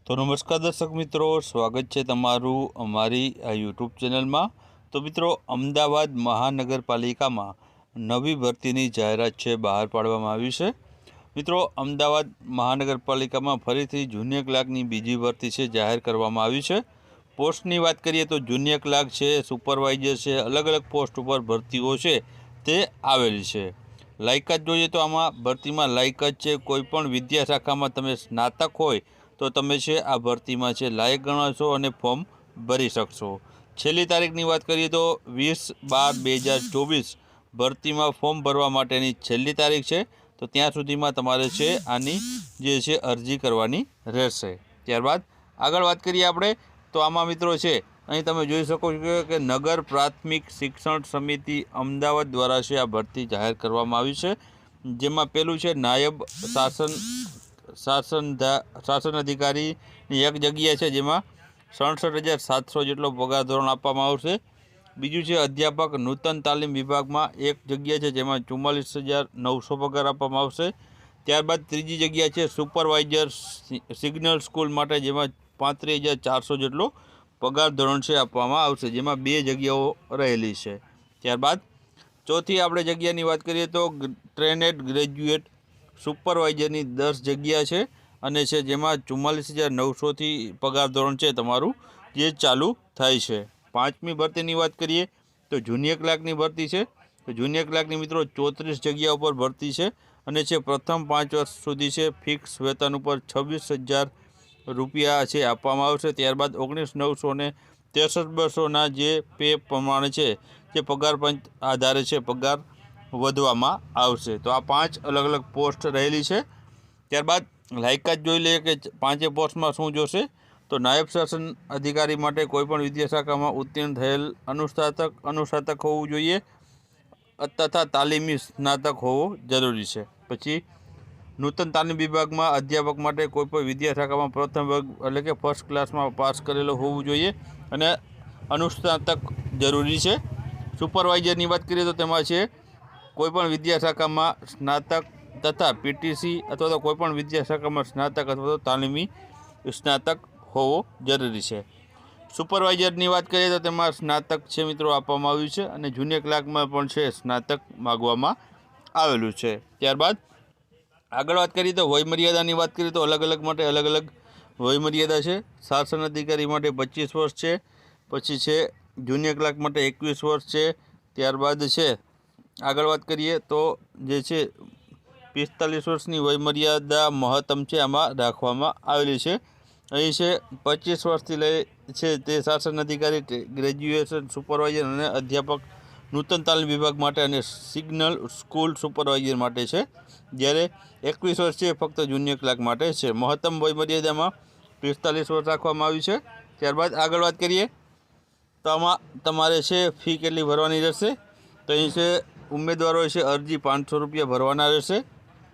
तो नमस्कार दर्शक मित्रों, स्वागत है तमारू अमारी यूट्यूब चैनल में। तो मित्रों, अमदावाद महानगरपालिका में नवी भर्ती जाहरात है बहार पाडवामां आवी छे। मित्रों, अमदावाद महानगरपालिका में फरीथी जूनियर क्लार्कनी बीजी भर्ती है जाहिर करवामां आवी छे। पोस्टनी बात करिए तो जूनियर क्लार्क है, सुपरवाइजर है, अलग अलग पोस्ट पर भर्तीओ है ते आवेली छे। लायकात जोईए तो आमां भर्ती में लायकात है कोईपण विद्या शाखा में तमे स्नातक होय तो तमे छे आ भर्ती में छे लायक गणाशो अने फॉर्म भरी शकशो। छेल्ली तारीखनी बात करिए तो 20/12/2024 भर्ती में फॉर्म भरवा माटेनी छेल्ली तारीख है। तो त्यां सुधीमां तमारे छे आनी जे छे अरजी करवानी रहेशे। त्यारबाद आगळ वात करीए आपणे तो आमां मित्रों छे અહીં તમે જોઈ શકો છો કે નગર પ્રાથમિક શિક્ષણ સમિતિ અમદાવાદ દ્વારા છે આ ભરતી જાહેર કરવામાં આવી છે, જેમાં પેલું છે નાયબ શાસન અધિકારીની એક જગ્યા છે જેમાં 67,700 જેટલો પગાર ધોરણ આપવામાં આવશે। બીજું છે અધ્યાપક નૂતન તાલીમ વિભાગમાં એક જગ્યા છે જેમાં 44,900 પગાર આપવામાં આવશે। ત્યારબાદ ત્રીજી જગ્યા છે સુપરવાઇઝર સિગ્નલ સ્કૂલ માટે જેમાં 35,400 જેટલો पगार धोरण से आपवामां आवशे, जेमां 2 जग्याओ रहेली छे। त्यारबाद चौथी आपणे जग्यानी वात करीए तो ट्रेनेड ग्रेज्युएट सुपरवाइजरनी 10 जग्या छे अने छे जेमां 44,900 थी पगार धोरण छे तमारुं जे चालू थाय छे। पांचमी भर्तीनी वात करीए तो जूनियर क्लार्कनी भर्ती छे। तो जूनियर क्लार्कनी मित्रों 34 जग्याओ पर भर्ती छे अने छे प्रथम 5 वर्ष सुधी छे फिक्स वेतन पर 26,000 રૂપિયા છે આપવામાં આવશે। ત્યારબાદ 19,900 ને 63,200ના જે પે પ્રમાણે છે જે પગાર પંચ આધારે છે પગાર વધવામાં આવશે। તો આ 5 અલગ અલગ પોસ્ટ રહેલી છે। ત્યારબાદ લાયકાત જોઈ લઈએ કે 5 પોસ્ટમાં શું જોશે। તો નાયબ શાસન અધિકારી માટે કોઈપણ વિદ્યાશાખામાં ઉત્તીર્ણ થયેલ અનુસ્નાતક હોવું જોઈએ તથા તાલીમી સ્નાતક હોવો જરૂરી છે। પછી नूतन तालीम विभाग में अध्यापक माटे कोईपण विद्याशाखा में प्रथम वर्ग एटले के फर्स्ट क्लास में पास करेलो होवो जोईए अने अनुस्नातक जरूरी है। सुपरवाइजरनी बात करिए तो तेमां छे कोईपण विद्याशाखा में स्नातक तथा पीटीसी अथवा तो कोईपण विद्याशाखा में स्नातक अथवा तो तालीमी स्नातक होवो जरूरी है। सुपरवाइजरनी बात करिए तो तेमां स्नातक छे मित्रों आपवामां आव्युं छे अने जूनियर क्लार्क में पण छे स्नातक मागवामां आवेलुं छे। त्यारबाद आगळ बात करिए तो वयमर्यादानी बात करिए तो अलग अलग माटे अलग अलग वयमर्यादा है। शासन अधिकारी माटे 25 वर्ष है, पछी है जूनियर क्लार्क माटे 21 वर्ष है। त्यारबाद है आगळ बात करिए तो जे छे 45 वर्षनी वयमर्यादा महत्तम है आमां राखवामां आवेली छे। अहीं छे 25 वर्षथी लई छे ते शासन अधिकारी ग्रेज्युएशन सुपरवाइजर अने अध्यापक नूतन तालीम विभाग माटे अने सिग्नल स्कूल सुपरवाइजर माटे छे, ज्यारे 21 वर्ष है फक्त जूनियर क्लार्क माटे छे। महत्तम वयमर्यादा में 45 वर्ष राखवामां आवी छे। त्यारबाद आगळ वात करिए तो आमां तमारे छे फी केटली भरवानी रहेशे। तो अहीं छे उम्मीदवारों छे अरजी 500 रुपया भरवाना रहेशे।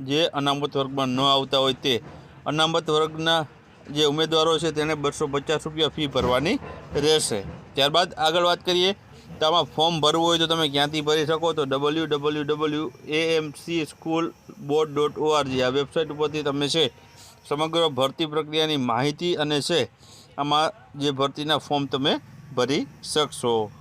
जे अनामत वर्ग में न आवता होय ते अनामत वर्गना जे उम्मीदवारों छे तेने 250 रुपया फी भरवानी रहेशे। त्यारबाद आगळ वात करिए तो आमां फॉर्म भरवुं होय तो तमे क्यांथी भरी शको। तो www.amcschoolboard.org आ वेबसाइट परथी तमे छे समग्र भर्ती प्रक्रियानी माहिती अने छे आमां जे भर्तीना फॉर्म तमे भरी शकशो।